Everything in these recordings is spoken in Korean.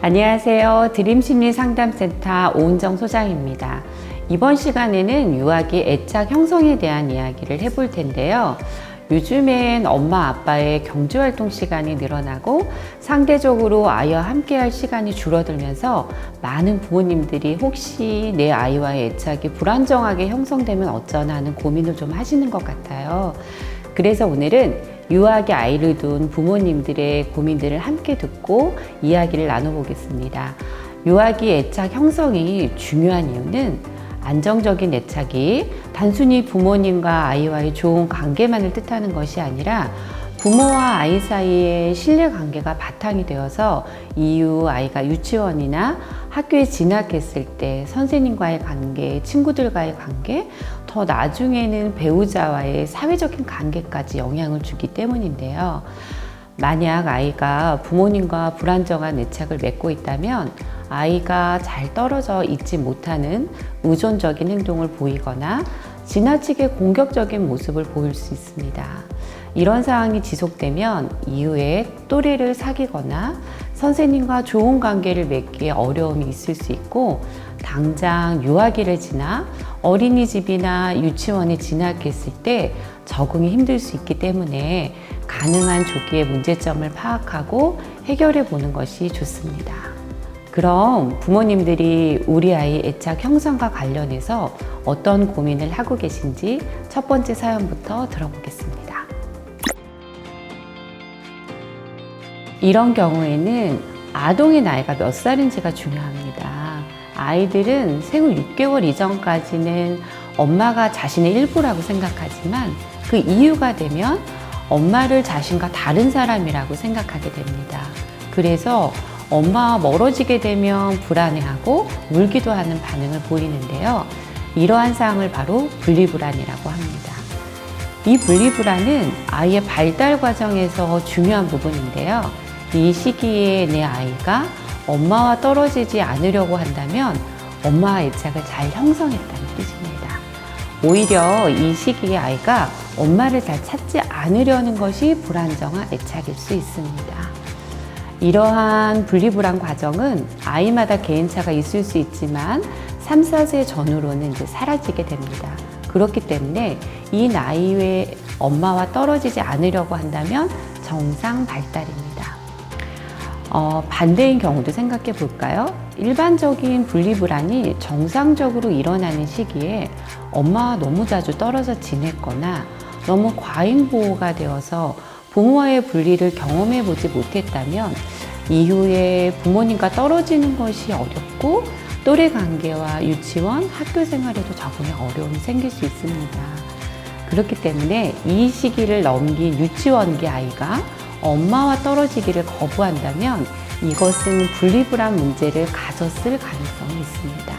안녕하세요. 드림심리상담센터 오은정 소장입니다. 이번 시간에는 유아기 애착 형성에 대한 이야기를 해볼 텐데요. 요즘엔 엄마 아빠의 경주활동 시간이 늘어나고 상대적으로 아이와 함께할 시간이 줄어들면서 많은 부모님들이 혹시 내 아이와의 애착이 불안정하게 형성되면 어쩌나 하는 고민을 좀 하시는 것 같아요. 그래서 오늘은 유아기 아이를 둔 부모님들의 고민들을 함께 듣고 이야기를 나눠보겠습니다. 유아기 애착 형성이 중요한 이유는 안정적인 애착이 단순히 부모님과 아이와의 좋은 관계만을 뜻하는 것이 아니라 부모와 아이 사이의 신뢰관계가 바탕이 되어서 이후 아이가 유치원이나 학교에 진학했을 때 선생님과의 관계, 친구들과의 관계, 더 나중에는 배우자와의 사회적인 관계까지 영향을 주기 때문인데요. 만약 아이가 부모님과 불안정한 애착을 맺고 있다면 아이가 잘 떨어져 있지 못하는 의존적인 행동을 보이거나 지나치게 공격적인 모습을 보일 수 있습니다. 이런 상황이 지속되면 이후에 또래를 사귀거나 선생님과 좋은 관계를 맺기에 어려움이 있을 수 있고 당장 유아기를 지나 어린이집이나 유치원에 진학했을 때 적응이 힘들 수 있기 때문에 가능한 조기에 문제점을 파악하고 해결해 보는 것이 좋습니다. 그럼 부모님들이 우리 아이 애착 형성과 관련해서 어떤 고민을 하고 계신지 첫 번째 사연부터 들어보겠습니다. 이런 경우에는 아동의 나이가 몇 살인지가 중요합니다. 아이들은 생후 6개월 이전까지는 엄마가 자신의 일부라고 생각하지만 그 이유가 되면 엄마를 자신과 다른 사람이라고 생각하게 됩니다. 그래서 엄마와 멀어지게 되면 불안해하고 울기도 하는 반응을 보이는데요. 이러한 상황을 바로 분리불안이라고 합니다. 이 분리불안은 아이의 발달 과정에서 중요한 부분인데요. 이 시기에 내 아이가 엄마와 떨어지지 않으려고 한다면 엄마와 애착을 잘 형성했다는 뜻입니다. 오히려 이 시기에 아이가 엄마를 잘 찾지 않으려는 것이 불안정한 애착일 수 있습니다. 이러한 분리불안 과정은 아이마다 개인차가 있을 수 있지만 3, 4세 전후로는 이제 사라지게 됩니다. 그렇기 때문에 이 나이에 엄마와 떨어지지 않으려고 한다면 정상 발달입니다. 반대인 경우도 생각해 볼까요? 일반적인 분리불안이 정상적으로 일어나는 시기에 엄마와 너무 자주 떨어져 지냈거나 너무 과잉보호가 되어서 부모와의 분리를 경험해 보지 못했다면 이후에 부모님과 떨어지는 것이 어렵고 또래 관계와 유치원, 학교 생활에도 적응에 어려움이 생길 수 있습니다. 그렇기 때문에 이 시기를 넘긴 유치원기 아이가 엄마와 떨어지기를 거부한다면 이것은 분리불안 문제를 가졌을 가능성이 있습니다.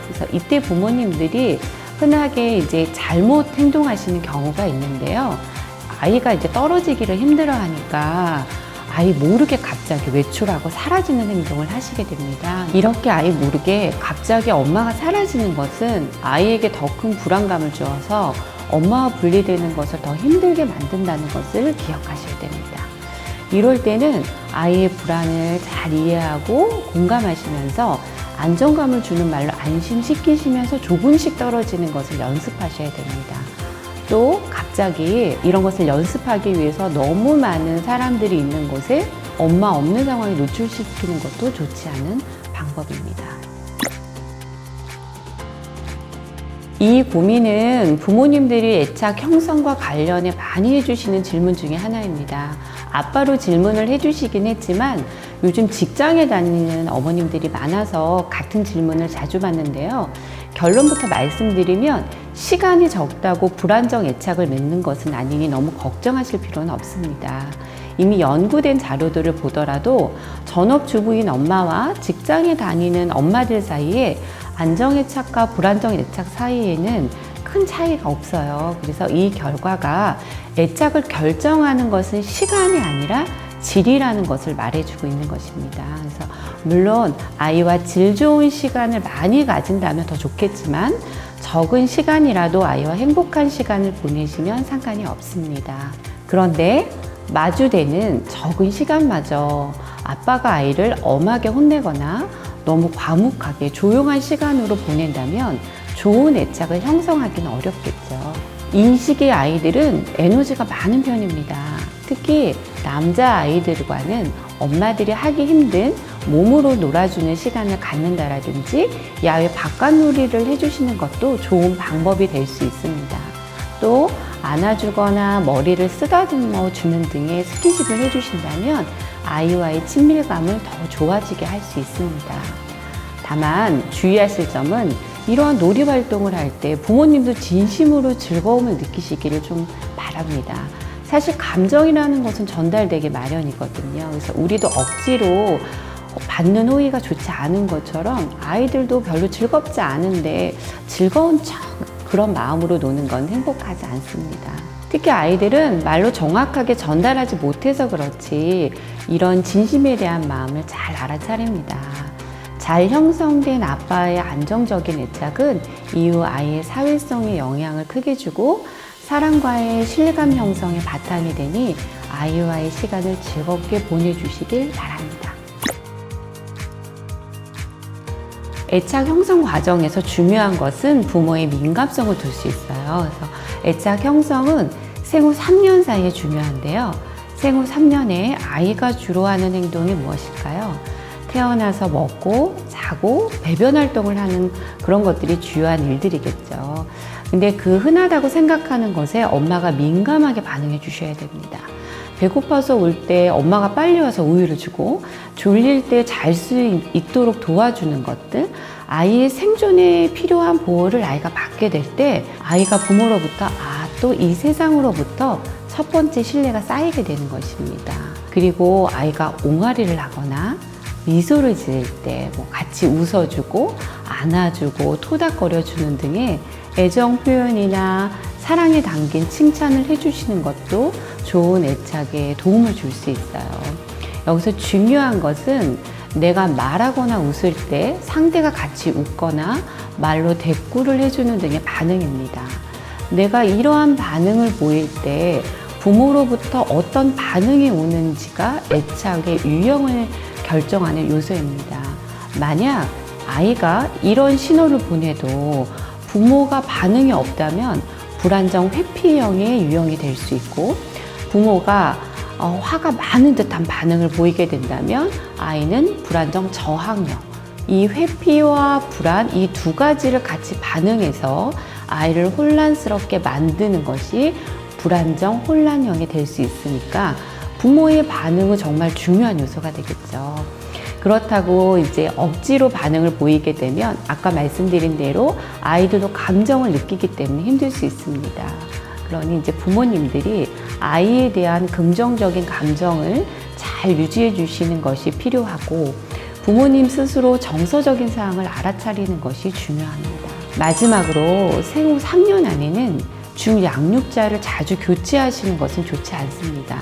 그래서 이때 부모님들이 흔하게 이제 잘못 행동하시는 경우가 있는데요. 아이가 이제 떨어지기를 힘들어하니까 아이 모르게 갑자기 외출하고 사라지는 행동을 하시게 됩니다. 이렇게 아이 모르게 갑자기 엄마가 사라지는 것은 아이에게 더 큰 불안감을 주어서 엄마와 분리되는 것을 더 힘들게 만든다는 것을 기억하셔야 됩니다. 이럴 때는 아이의 불안을 잘 이해하고 공감하시면서 안정감을 주는 말로 안심시키시면서 조금씩 떨어지는 것을 연습하셔야 됩니다. 또 갑자기 이런 것을 연습하기 위해서 너무 많은 사람들이 있는 곳에 엄마 없는 상황에 노출시키는 것도 좋지 않은 방법입니다. 이 고민은 부모님들이 애착 형성과 관련해 많이 해주시는 질문 중에 하나입니다. 아빠로 질문을 해주시긴 했지만 요즘 직장에 다니는 어머님들이 많아서 같은 질문을 자주 받는데요. 결론부터 말씀드리면 시간이 적다고 불안정 애착을 맺는 것은 아니니 너무 걱정하실 필요는 없습니다. 이미 연구된 자료들을 보더라도 전업주부인 엄마와 직장에 다니는 엄마들 사이에 안정애착과 불안정애착 사이에는 큰 차이가 없어요. 그래서 이 결과가 애착을 결정하는 것은 시간이 아니라 질이라는 것을 말해주고 있는 것입니다. 그래서 물론 아이와 질 좋은 시간을 많이 가진다면 더 좋겠지만 적은 시간이라도 아이와 행복한 시간을 보내시면 상관이 없습니다. 그런데 마주되는 적은 시간마저 아빠가 아이를 엄하게 혼내거나 너무 과묵하게 조용한 시간으로 보낸다면 좋은 애착을 형성하기는 어렵겠죠. 이 시기의 아이들은 에너지가 많은 편입니다. 특히 남자 아이들과는 엄마들이 하기 힘든 몸으로 놀아주는 시간을 갖는다라든지 야외 바깥놀이를 해주시는 것도 좋은 방법이 될 수 있습니다. 또 안아주거나 머리를 쓰다듬어 주는 등의 스킨십을 해주신다면 아이와의 친밀감을 더 좋아지게 할 수 있습니다. 다만 주의하실 점은 이러한 놀이 활동을 할 때 부모님도 진심으로 즐거움을 느끼시기를 좀 바랍니다. 사실 감정이라는 것은 전달되기 마련이거든요. 그래서 우리도 억지로 받는 호의가 좋지 않은 것처럼 아이들도 별로 즐겁지 않은데 즐거운 척 그런 마음으로 노는 건 행복하지 않습니다. 특히 아이들은 말로 정확하게 전달하지 못해서 그렇지 이런 진심에 대한 마음을 잘 알아차립니다. 잘 형성된 아빠의 안정적인 애착은 이후 아이의 사회성에 영향을 크게 주고 사랑과의 신뢰감 형성의 바탕이 되니 아이와의 시간을 즐겁게 보내주시길 바랍니다. 애착 형성 과정에서 중요한 것은 부모의 민감성을 둘 수 있어요. 그래서 애착 형성은 생후 3년 사이에 중요한데요. 생후 3년에 아이가 주로 하는 행동이 무엇일까요? 태어나서 먹고 자고 배변 활동을 하는 그런 것들이 주요한 일들이겠죠. 근데 그 흔하다고 생각하는 것에 엄마가 민감하게 반응해 주셔야 됩니다. 배고파서 올 때 엄마가 빨리 와서 우유를 주고 졸릴 때 잘 수 있도록 도와주는 것들, 아이의 생존에 필요한 보호를 아이가 받게 될 때 아이가 부모로부터 또 이 세상으로부터 첫 번째 신뢰가 쌓이게 되는 것입니다. 그리고 아이가 옹알이를 하거나 미소를 지을 때 같이 웃어주고 안아주고 토닥거려주는 등의 애정 표현이나 사랑에 담긴 칭찬을 해주시는 것도 좋은 애착에 도움을 줄 수 있어요. 여기서 중요한 것은 내가 말하거나 웃을 때 상대가 같이 웃거나 말로 대꾸를 해주는 등의 반응입니다. 내가 이러한 반응을 보일 때 부모로부터 어떤 반응이 오는지가 애착의 유형을 결정하는 요소입니다. 만약 아이가 이런 신호를 보내도 부모가 반응이 없다면 불안정 회피형의 유형이 될 수 있고, 부모가 화가 많은 듯한 반응을 보이게 된다면 아이는 불안정 저항형, 이 회피와 불안 이 두 가지를 같이 반응해서 아이를 혼란스럽게 만드는 것이 불안정 혼란형이 될 수 있으니까 부모의 반응은 정말 중요한 요소가 되겠죠. 그렇다고 이제 억지로 반응을 보이게 되면 아까 말씀드린 대로 아이들도 감정을 느끼기 때문에 힘들 수 있습니다. 그러니 이제 부모님들이 아이에 대한 긍정적인 감정을 잘 유지해 주시는 것이 필요하고, 부모님 스스로 정서적인 사항을 알아차리는 것이 중요합니다. 마지막으로 생후 3년 안에는 중양육자를 자주 교체하시는 것은 좋지 않습니다.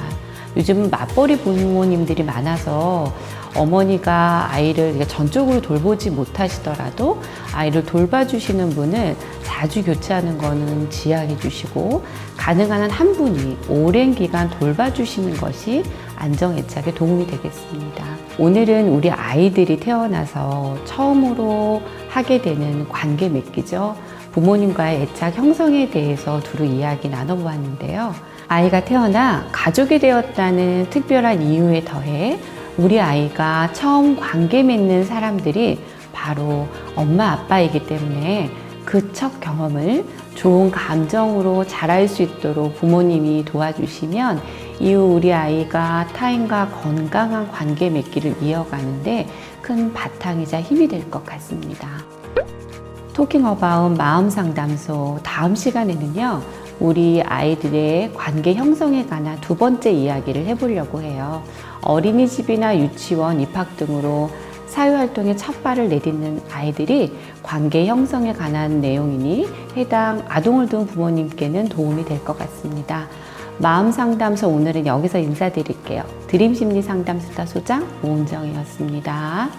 요즘은 맞벌이 부모님들이 많아서 어머니가 아이를 전적으로 돌보지 못하시더라도 아이를 돌봐주시는 분을 자주 교체하는 거는 지양해 주시고, 가능한 한 분이 오랜 기간 돌봐주시는 것이 안정애착에 도움이 되겠습니다. 오늘은 우리 아이들이 태어나서 처음으로 하게 되는 관계 맺기죠. 부모님과의 애착 형성에 대해서 두루 이야기 나눠보았는데요. 아이가 태어나 가족이 되었다는 특별한 이유에 더해 우리 아이가 처음 관계 맺는 사람들이 바로 엄마 아빠이기 때문에 그 첫 경험을 좋은 감정으로 자랄 수 있도록 부모님이 도와주시면 이후 우리 아이가 타인과 건강한 관계 맺기를 이어가는데 큰 바탕이자 힘이 될 것 같습니다. 토킹 어바웃 마음 상담소 다음 시간에는요, 우리 아이들의 관계 형성에 관한 두 번째 이야기를 해보려고 해요. 어린이집이나 유치원 입학 등으로 사회활동에 첫 발을 내딛는 아이들이 관계 형성에 관한 내용이니 해당 아동을 둔 부모님께는 도움이 될 것 같습니다. 마음상담소 오늘은 여기서 인사드릴게요. 드림심리상담수다 소장 오은정이었습니다.